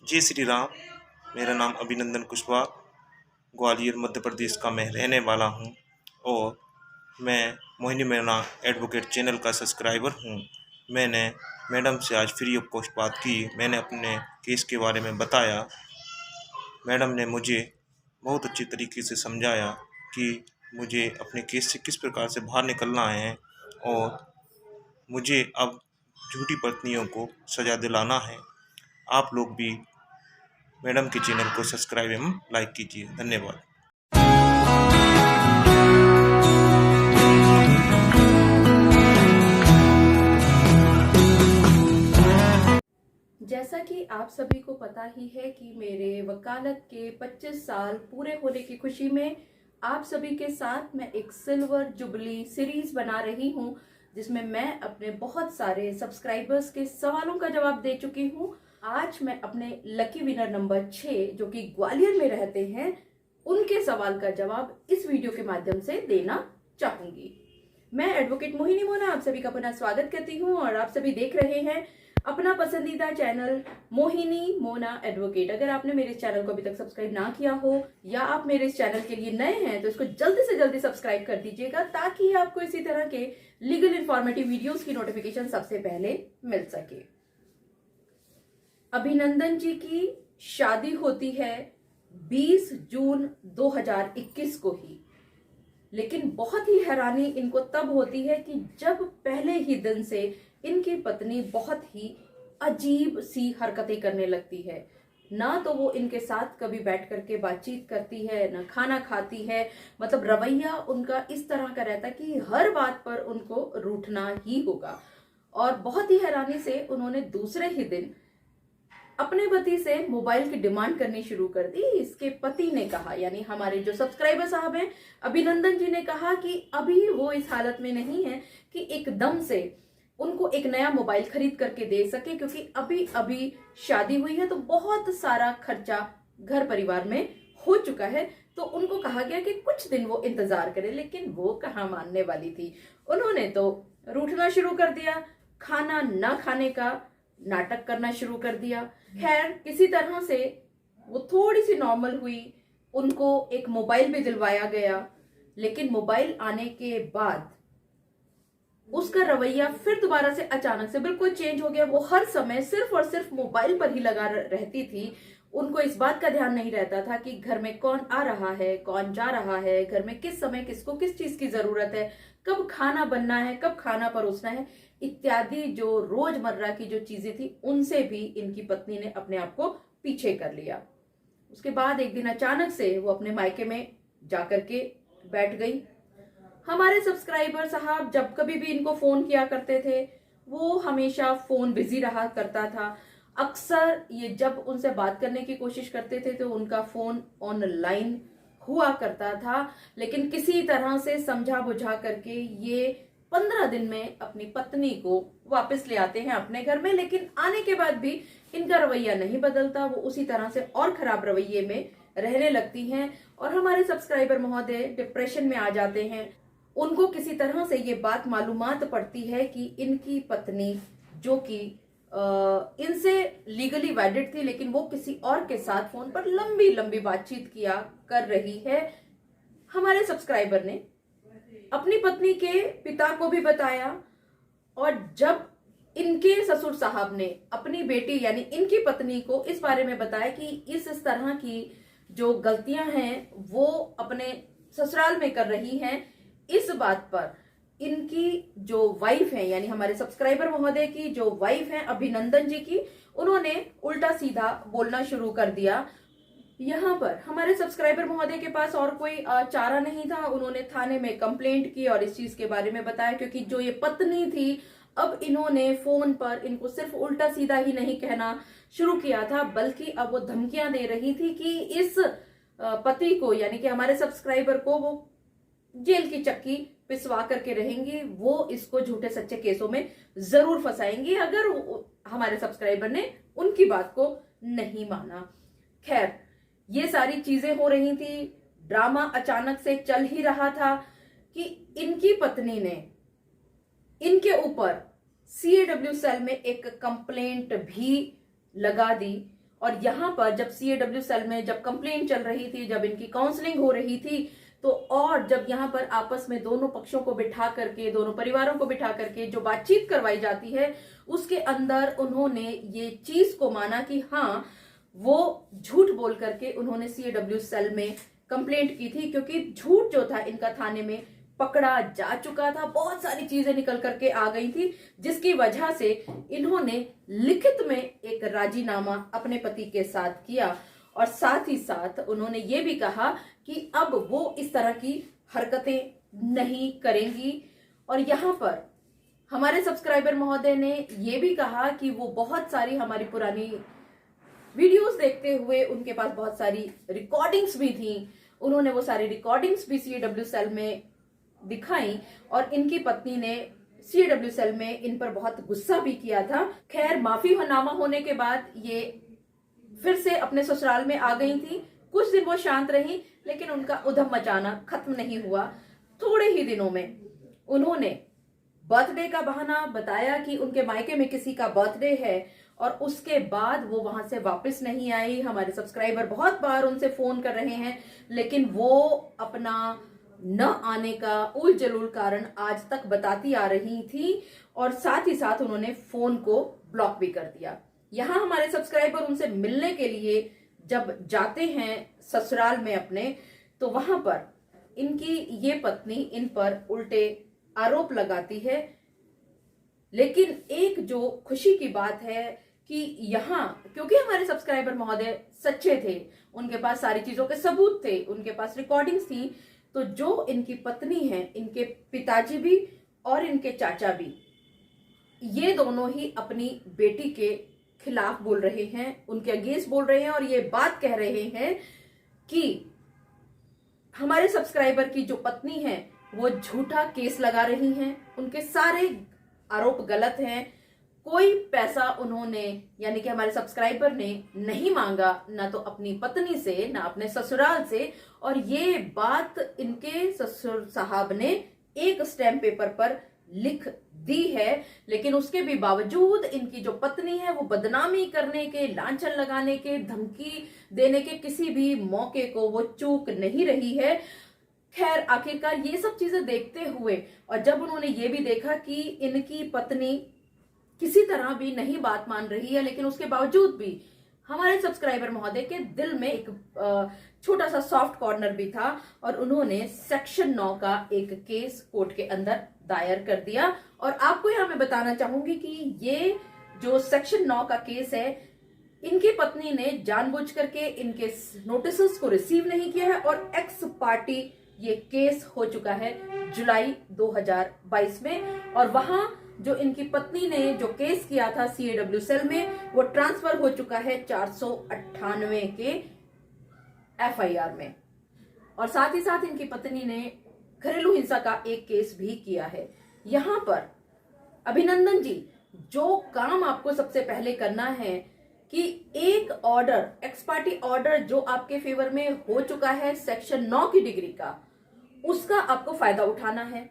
जय श्री राम। मेरा नाम अभिनंदन कुशवाहा ग्वालियर मध्य प्रदेश का मैं रहने वाला हूं और मैं मोहिनी मैना एडवोकेट चैनल का सब्सक्राइबर हूं। मैंने मैडम से आज फ्री ऑफ कॉस्ट बात की। मैंने अपने केस के बारे में बताया। मैडम ने मुझे बहुत अच्छी तरीके से समझाया कि मुझे अपने केस से किस प्रकार से बाहर निकलना है और मुझे अब झूठी पत्नियों को सज़ा दिलाना है। आप लोग भी मैडम के चैनल को सब्सक्राइब एवं लाइक कीजिए। धन्यवाद। जैसा कि आप सभी को पता ही है कि मेरे वकालत के 25 साल पूरे होने की खुशी में आप सभी के साथ मैं एक सिल्वर जुबली सीरीज बना रही हूं, जिसमें मैं अपने बहुत सारे सब्सक्राइबर्स के सवालों का जवाब दे चुकी हूं। आज मैं अपने लकी विनर नंबर 6 जो कि ग्वालियर में रहते हैं, उनके सवाल का जवाब इस वीडियो के माध्यम से देना चाहूंगी। मैं एडवोकेट मोहिनी मोना आप सभी का पुनः स्वागत करती हूं और आप सभी देख रहे हैं अपना पसंदीदा चैनल मोहिनी मोना एडवोकेट। अगर आपने मेरे इस चैनल को अभी तक सब्सक्राइब ना किया हो या आप मेरे इस चैनल के लिए नए हैं तो इसको जल्दी से जल्दी सब्सक्राइब कर दीजिएगा, ताकि आपको इसी तरह के लीगल इंफॉर्मेटिव वीडियोस की नोटिफिकेशन सबसे पहले मिल सके। अभिनंदन जी की शादी होती है 20 जून 2021 को ही, लेकिन बहुत ही हैरानी इनको तब होती है कि जब पहले ही दिन से इनकी पत्नी बहुत ही अजीब सी हरकतें करने लगती है। ना तो वो इनके साथ कभी बैठ करके बातचीत करती है, ना खाना खाती है। मतलब रवैया उनका इस तरह का रहता है कि हर बात पर उनको रूठना ही होगा। और बहुत ही हैरानी से उन्होंने दूसरे ही दिन अपने पति से मोबाइल की डिमांड करनी शुरू कर दी। इसके पति ने कहा, यानी हमारे जो सब्सक्राइबर साहब हैं अभिनंदन जी ने कहा कि अभी वो इस हालत में नहीं है कि एकदम से उनको एक नया मोबाइल खरीद करके दे सके, क्योंकि अभी अभी शादी हुई है तो बहुत सारा खर्चा घर परिवार में हो चुका है। तो उनको कहा गया कि कुछ दिन वो इंतजार करे, लेकिन वो कहाँ मानने वाली थी। उन्होंने तो रूठना शुरू कर दिया, खाना ना खाने का नाटक करना शुरू कर दिया। खैर किसी तरह से वो थोड़ी सी नॉर्मल हुई, उनको एक मोबाइल भी दिलवाया गया। लेकिन मोबाइल आने के बाद उसका रवैया फिर दोबारा से अचानक से बिल्कुल चेंज हो गया। वो हर समय सिर्फ और सिर्फ मोबाइल पर ही लगा रहती थी। उनको इस बात का ध्यान नहीं रहता था कि घर में कौन आ रहा है, कौन जा रहा है, घर में किस समय किसको किस चीज की जरूरत है, कब खाना बनना है, कब खाना परोसना है, इत्यादि जो रोजमर्रा की जो चीजें थी उनसे भी इनकी पत्नी ने अपने आप को पीछे कर लिया। उसके बाद एक दिन अचानक से वो अपने मायके में जाकर के बैठ गई। हमारे सब्सक्राइबर साहब जब कभी भी इनको फोन किया करते थे, वो हमेशा फोन बिजी रहा करता था। अक्सर ये जब उनसे बात करने की कोशिश करते थे तो उनका फोन ऑनलाइन हुआ करता था। लेकिन किसी तरह से समझा बुझा करके ये 15 दिन में अपनी पत्नी को वापस ले आते हैं अपने घर में। लेकिन आने के बाद भी इनका रवैया नहीं बदलता, वो उसी तरह से और खराब रवैये में रहने लगती हैं और हमारे सब्सक्राइबर महोदय डिप्रेशन में आ जाते हैं। उनको किसी तरह से ये बात मालूमात पड़ती है कि इनकी पत्नी, जो कि इनसे लीगली वेडिड थी, लेकिन वो किसी और के साथ फोन पर लंबी लंबी बातचीत किया कर रही है। हमारे सब्सक्राइबर ने अपनी पत्नी के पिता को भी बताया और जब इनके ससुर साहब ने अपनी बेटी यानी इनकी पत्नी को इस बारे में बताया कि इस तरह की जो गलतियां हैं वो अपने ससुराल में कर रही हैं, इस बात पर इनकी जो वाइफ है यानी हमारे सब्सक्राइबर महोदय की जो वाइफ है अभिनंदन जी की, उन्होंने उल्टा सीधा बोलना शुरू कर दिया। यहाँ पर हमारे सब्सक्राइबर महोदय के पास और कोई चारा नहीं था। उन्होंने थाने में कंप्लेंट की और इस चीज के बारे में बताया, क्योंकि जो ये पत्नी थी अब इन्होंने फोन पर इनको सिर्फ उल्टा सीधा ही नहीं कहना शुरू किया था, बल्कि अब वो धमकियां दे रही थी कि इस पति को यानी कि हमारे सब्सक्राइबर को वो जेल की चक्की पिसवा करके रहेंगी, वो इसको झूठे सच्चे केसों में जरूर फंसाएंगी अगर हमारे सब्सक्राइबर ने उनकी बात को नहीं माना। खैर ये सारी चीजें हो रही थी, ड्रामा अचानक से चल ही रहा था कि इनकी पत्नी ने इनके ऊपर CAW सेल में एक कंप्लेंट भी लगा दी और यहाँ पर जब CAW सेल में जब कंप्लेंट चल रही थी, जब इनकी काउंसलिंग हो रही थी, तो और जब यहाँ पर आपस में दोनों पक्षों को बिठा करके, दोनों परिवारों को बिठा करके जो बातचीत करवाई जाती है, उसके अंदर उन्होंने ये चीज को माना कि हाँ, वो झूठ बोल करके उन्होंने CAW सेल में कंप्लेंट की थी, क्योंकि झूठ जो था इनका थाने में पकड़ा जा चुका था। बहुत सारी चीजें निकल करके आ गई थी, जिसकी वजह से इन्होंने लिखित में एक राजीनामा अपने पति के साथ किया, और साथ ही साथ उन्होंने ये भी कहा कि अब वो इस तरह की हरकतें नहीं करेंगी। और यहाँ पर हमारे सब्सक्राइबर महोदय ने ये भी कहा कि वो बहुत सारी हमारी पुरानी वीडियोस देखते हुए उनके पास बहुत सारी रिकॉर्डिंग्स भी थी, उन्होंने वो सारी रिकॉर्डिंग्स भी CAW सेल में दिखाई, और इनकी पत्नी ने CAW सेल में इन पर बहुत गुस्सा भी किया था। खैर, माफीनामा होने के बाद ये फिर से अपने ससुराल में आ गई थी। कुछ दिन वो शांत रही, लेकिन उनका उधम मचाना खत्म नहीं हुआ। थोड़े ही दिनों में उन्होंने बर्थडे का बहाना बताया कि उनके मायके में किसी का बर्थडे है, और उसके बाद वो वहां से वापस नहीं आई। हमारे सब्सक्राइबर बहुत बार उनसे फोन कर रहे हैं, लेकिन वो अपना न आने का उल जलूल कारण आज तक बताती आ रही थी, और साथ ही साथ उन्होंने फोन को ब्लॉक भी कर दिया। यहाँ हमारे सब्सक्राइबर उनसे मिलने के लिए जब जाते हैं ससुराल में अपने, तो वहां पर इनकी ये पत्नी इन पर उल्टे आरोप लगाती है। लेकिन एक जो खुशी की बात है कि यहाँ, क्योंकि हमारे सब्सक्राइबर महोदय सच्चे थे, उनके पास सारी चीजों के सबूत थे, उनके पास रिकॉर्डिंग्स थी, तो जो इनकी पत्नी है, इनके पिताजी भी और इनके चाचा भी, ये दोनों ही अपनी बेटी के खिलाफ बोल रहे हैं, उनके अगेंस्ट बोल रहे हैं, और ये बात कह रहे हैं कि हमारे सब्सक्राइबर की जो पत्नी है वो झूठा केस लगा रही हैं, उनके सारे आरोप गलत हैं, कोई पैसा उन्होंने, यानी कि हमारे सब्सक्राइबर ने नहीं मांगा, ना तो अपनी पत्नी से, ना अपने ससुराल से। और ये बात इनके ससुर साहब ने एक स्टैम्प पेपर पर लिख दी है, लेकिन उसके भी बावजूद इनकी जो पत्नी है वो बदनामी करने के, लांछन लगाने के, धमकी देने के किसी भी मौके को वो चूक नहीं रही है। खैर, आखिरकार ये सब चीजें देखते हुए, और जब उन्होंने ये भी देखा कि इनकी पत्नी किसी तरह भी नहीं बात मान रही है, लेकिन उसके बावजूद भी हमारे सब्सक्राइबर महोदय के दिल में एक छोटा सा सॉफ्ट कॉर्नर भी था, और उन्होंने सेक्शन 9 का एक केस कोर्ट के अंदर दायर कर दिया। और आपको यहां मैं बताना चाहूंगी कि ये जो सेक्शन 9 का केस है, इनकी पत्नी ने जानबूझ करके इनके नोटिस को रिसीव नहीं किया है, और एक्स पार्टी ये केस हो चुका है जुलाई 2022 में। और वहां जो इनकी पत्नी ने जो केस किया था CAW सेल में, वो ट्रांसफर हो चुका है 498 के FIR में। और साथ ही साथ इनकी पत्नी ने घरेलू हिंसा का एक केस भी किया है। यहां पर अभिनंदन जी, जो काम आपको सबसे पहले करना है कि एक ऑर्डर, एक्स पार्टी ऑर्डर जो आपके फेवर में हो चुका है सेक्शन 9 की डिग्री का, उसका आपको फायदा उठाना है।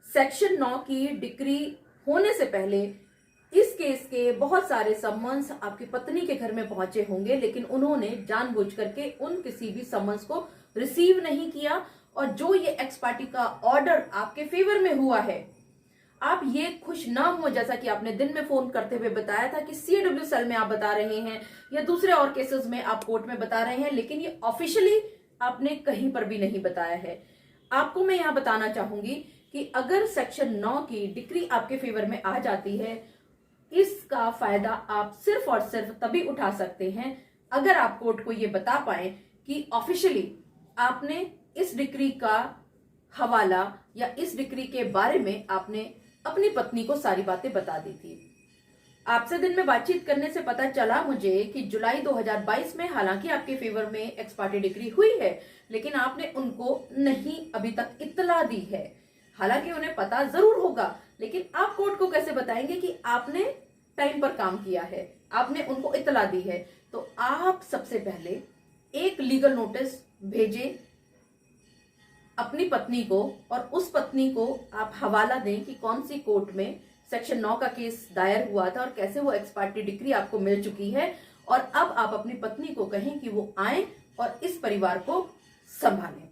सेक्शन 9 की डिग्री होने से पहले इस केस के बहुत सारे समन्स आपकी पत्नी के घर में पहुंचे होंगे, लेकिन उन्होंने जानबूझ करके उन किसी भी समन्स को रिसीव नहीं किया। और जो ये एक्स पार्टी का ऑर्डर आपके फेवर में हुआ है, आप ये खुश ना हो, जैसा कि आपने दिन में फोन करते हुए बताया था कि CAW सेल में आप बता रहे हैं या दूसरे और केसेस में आप कोर्ट में बता रहे हैं, लेकिन ये ऑफिशियली आपने कहीं पर भी नहीं बताया है। आपको मैं यहाँ बताना चाहूंगी कि अगर सेक्शन 9 की डिग्री आपके फेवर में आ जाती है, इसका फायदा आप सिर्फ और सिर्फ तभी उठा सकते हैं अगर आप कोर्ट को ये बता पाए कि ऑफिशियली आपने इस डिग्री का हवाला या इस डिग्री के बारे में आपने अपनी पत्नी को सारी बातें बता दी थी। आपसे दिन में बातचीत करने से पता चला मुझे कि जुलाई 2022 में हालांकि आपके फेवर में एक्स पार्टी डिग्री हुई है, लेकिन आपने उनको नहीं अभी तक इत्तला दी है। हालांकि उन्हें पता जरूर होगा, लेकिन आप कोर्ट को कैसे बताएंगे कि आपने टाइम पर काम किया है, आपने उनको इत्तला दी है। तो आप सबसे पहले एक लीगल नोटिस भेजें अपनी पत्नी को, और उस पत्नी को आप हवाला दें कि कौन सी कोर्ट में सेक्शन 9 का केस दायर हुआ था और कैसे वो एक्स पार्टी डिग्री आपको मिल चुकी है। और अब आप अपनी पत्नी को कहें कि वो आए और इस परिवार को संभालें।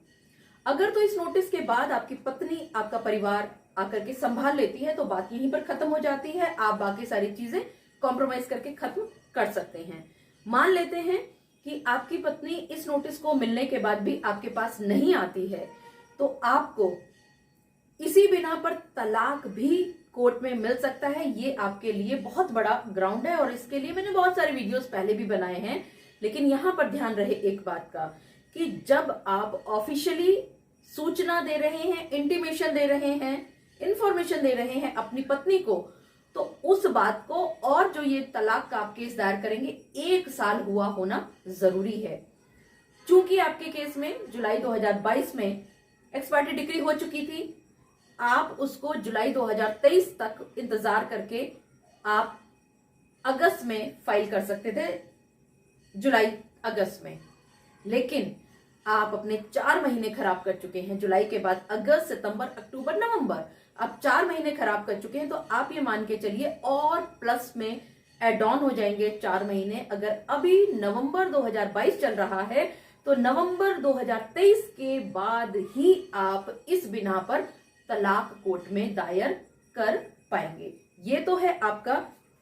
अगर तो इस नोटिस के बाद आपकी पत्नी आपका परिवार आकर के संभाल लेती है तो बात यहीं पर खत्म हो जाती है, आप बाकी सारी चीजें कॉम्प्रोमाइज करके खत्म कर सकते हैं। मान लेते हैं कि आपकी पत्नी इस नोटिस को मिलने के बाद भी आपके पास नहीं आती है, तो आपको इसी बिना पर तलाक भी कोर्ट में मिल सकता है। ये आपके लिए बहुत बड़ा ग्राउंड है और इसके लिए मैंने बहुत सारे वीडियोस पहले भी बनाए हैं, लेकिन यहां पर ध्यान रहे एक बात का कि जब आप ऑफिशियली सूचना दे रहे हैं, इंटीमेशन दे रहे हैं, इंफॉर्मेशन दे रहे हैं अपनी पत्नी को, तो उस बात को और जो ये तलाक का आप केस दायर करेंगे 1 साल हुआ होना जरूरी है। चूंकि आपके केस में जुलाई 2022 में एक्सपायरी डिक्री हो चुकी थी, आप उसको जुलाई 2023 तक इंतजार करके आप अगस्त में फाइल कर सकते थे, जुलाई अगस्त में, लेकिन आप अपने 4 महीने खराब कर चुके हैं। जुलाई के बाद अगस्त, सितंबर, अक्टूबर, नवंबर, आप 4 महीने खराब कर चुके हैं। तो आप ये मान के चलिए और प्लस में एड ऑन हो जाएंगे 4 महीने। अगर अभी नवंबर 2022 चल रहा है तो नवंबर 2023 के बाद ही आप इस बिना पर तलाक कोर्ट में दायर कर पाएंगे। ये तो है आपका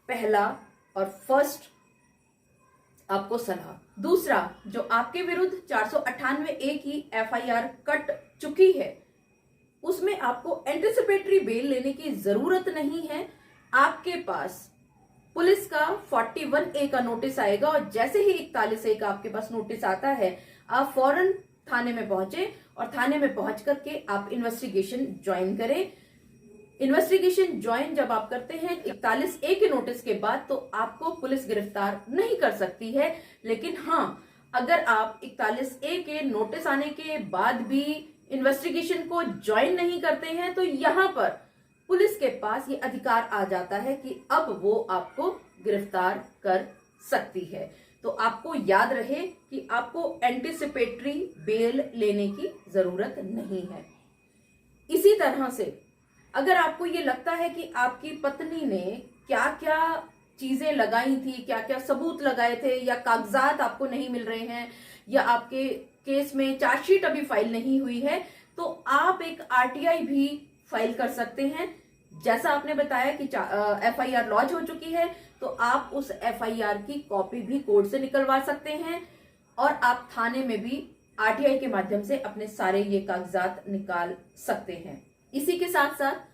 पहला और फर्स्ट आपको सलाह। दूसरा, जो आपके विरुद्ध 498A की FIR कट चुकी है, उसमें आपको एंटिसिपेटरी बेल लेने की जरूरत नहीं है। आपके पास पुलिस का 41A का नोटिस आएगा और जैसे ही 41A का आपके पास नोटिस आता है, आप फौरन थाने में पहुंचे और थाने में पहुंच करके आप इन्वेस्टिगेशन ज्वाइन करें। इन्वेस्टिगेशन ज्वाइन जब आप करते हैं 41A के नोटिस के बाद, तो आपको पुलिस गिरफ्तार नहीं कर सकती है। लेकिन हाँ, अगर आप 41A के नोटिस आने के बाद भी इन्वेस्टिगेशन को ज्वाइन नहीं करते हैं, तो यहां पर पुलिस के पास ये अधिकार आ जाता है कि अब वो आपको गिरफ्तार कर सकती है। तो आपको याद रहे कि आपको एंटिसिपेटरी बेल लेने की जरूरत नहीं है। इसी तरह से अगर आपको ये लगता है कि आपकी पत्नी ने क्या क्या चीजें लगाई थी, क्या क्या सबूत लगाए थे, या कागजात आपको नहीं मिल रहे हैं, या आपके केस में चार्जशीट अभी फाइल नहीं हुई है, तो आप एक RTI भी फाइल कर सकते हैं। जैसा आपने बताया कि FIR लॉन्च हो चुकी है, तो आप उस FIR की कॉपी भी कोर्ट से निकलवा सकते हैं और आप थाने में भी RTI के माध्यम से अपने सारे ये कागजात निकाल सकते हैं। इसी के साथ साथ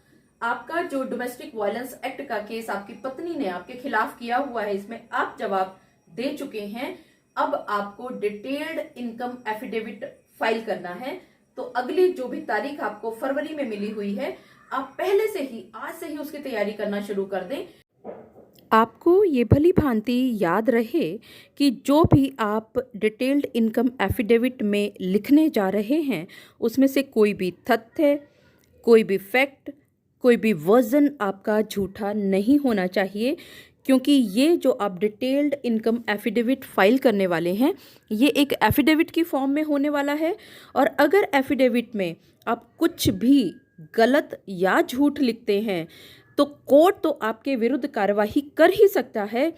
आपका जो डोमेस्टिक वायलेंस एक्ट का केस आपकी पत्नी ने आपके खिलाफ किया हुआ है, इसमें आप जवाब दे चुके हैं। अब आपको डिटेल्ड इनकम एफिडेविट फाइल करना है। तो अगली जो भी तारीख आपको फरवरी में मिली हुई है, आप पहले से ही आज से ही उसकी तैयारी करना शुरू कर दें। आपको ये भली भांति याद रहे कि जो भी आप डिटेल्ड इनकम एफिडेविट में लिखने जा रहे हैं, उसमें से कोई भी तथ्य, कोई भी फैक्ट, कोई भी वर्जन आपका झूठा नहीं होना चाहिए, क्योंकि ये जो आप डिटेल्ड इनकम एफिडेविट फाइल करने वाले हैं, ये एक एफिडेविट की फॉर्म में होने वाला है। और अगर एफिडेविट में आप कुछ भी गलत या झूठ लिखते हैं, तो कोर्ट तो आपके विरुद्ध कार्रवाई कर ही सकता है।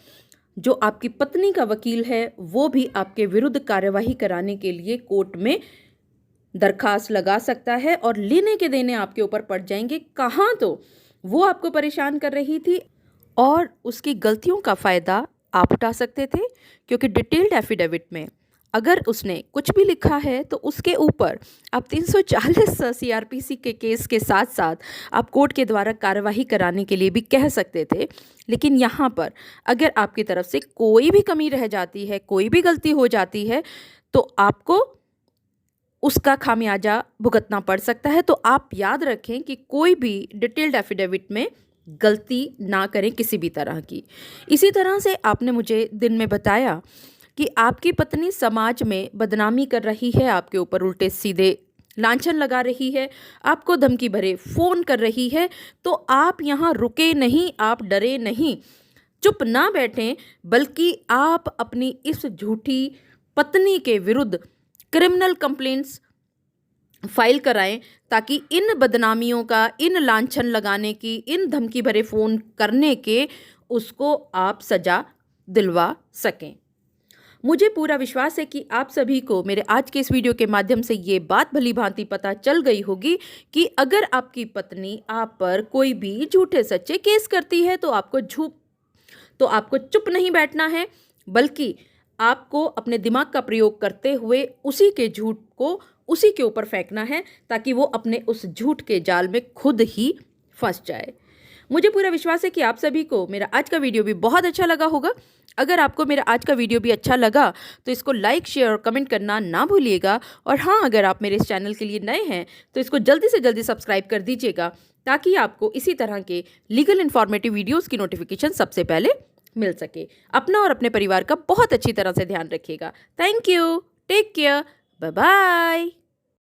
जो आपकी पत्नी का वकील है, वो भी आपके विरुद्ध कार्रवाई कराने के लिए कोर्ट में दरखास्त लगा सकता है और लेने के देने आपके ऊपर पड़ जाएंगे। कहाँ तो वो आपको परेशान कर रही थी और उसकी गलतियों का फ़ायदा आप उठा सकते थे, क्योंकि डिटेल्ड एफिडेविट में अगर उसने कुछ भी लिखा है तो उसके ऊपर आप 340 CRPC के केस के साथ साथ आप कोर्ट के द्वारा कार्रवाई कराने के लिए भी कह सकते थे। लेकिन यहाँ पर अगर आपकी तरफ से कोई भी कमी रह जाती है, कोई भी गलती हो जाती है, तो आपको उसका खामियाजा भुगतना पड़ सकता है। तो आप याद रखें कि कोई भी डिटेल्ड एफिडेविट में गलती ना करें किसी भी तरह की। इसी तरह से आपने मुझे दिन में बताया कि आपकी पत्नी समाज में बदनामी कर रही है, आपके ऊपर उल्टे सीधे लांछन लगा रही है, आपको धमकी भरे फ़ोन कर रही है। तो आप यहाँ रुके नहीं, आप डरे नहीं, चुप ना बैठें, बल्कि आप अपनी इस झूठी पत्नी के विरुद्ध क्रिमिनल कंप्लेंट्स फाइल कराएं, ताकि इन बदनामियों का, इन लांछन लगाने की, इन धमकी भरे फ़ोन करने के उसको आप सज़ा दिलवा सकें। मुझे पूरा विश्वास है कि आप सभी को मेरे आज के इस वीडियो के माध्यम से ये बात भली भांति पता चल गई होगी कि अगर आपकी पत्नी आप पर कोई भी झूठे सच्चे केस करती है तो आपको चुप नहीं बैठना है, बल्कि आपको अपने दिमाग का प्रयोग करते हुए उसी के झूठ को उसी के ऊपर फेंकना है, ताकि वो अपने उस झूठ के जाल में खुद ही फंस जाए। मुझे पूरा विश्वास है कि आप सभी को मेरा आज का वीडियो भी बहुत अच्छा लगा होगा। अगर आपको मेरा आज का वीडियो भी अच्छा लगा तो इसको लाइक, शेयर और कमेंट करना ना भूलिएगा। और हाँ, अगर आप मेरे इस चैनल के लिए नए हैं तो इसको जल्दी से जल्दी सब्सक्राइब कर दीजिएगा, ताकि आपको इसी तरह के लीगल इन्फॉर्मेटिव वीडियोज़ की नोटिफिकेशन सबसे पहले मिल सके। अपना और अपने परिवार का बहुत अच्छी तरह से ध्यान रखिएगा। Thank you, take care, bye bye.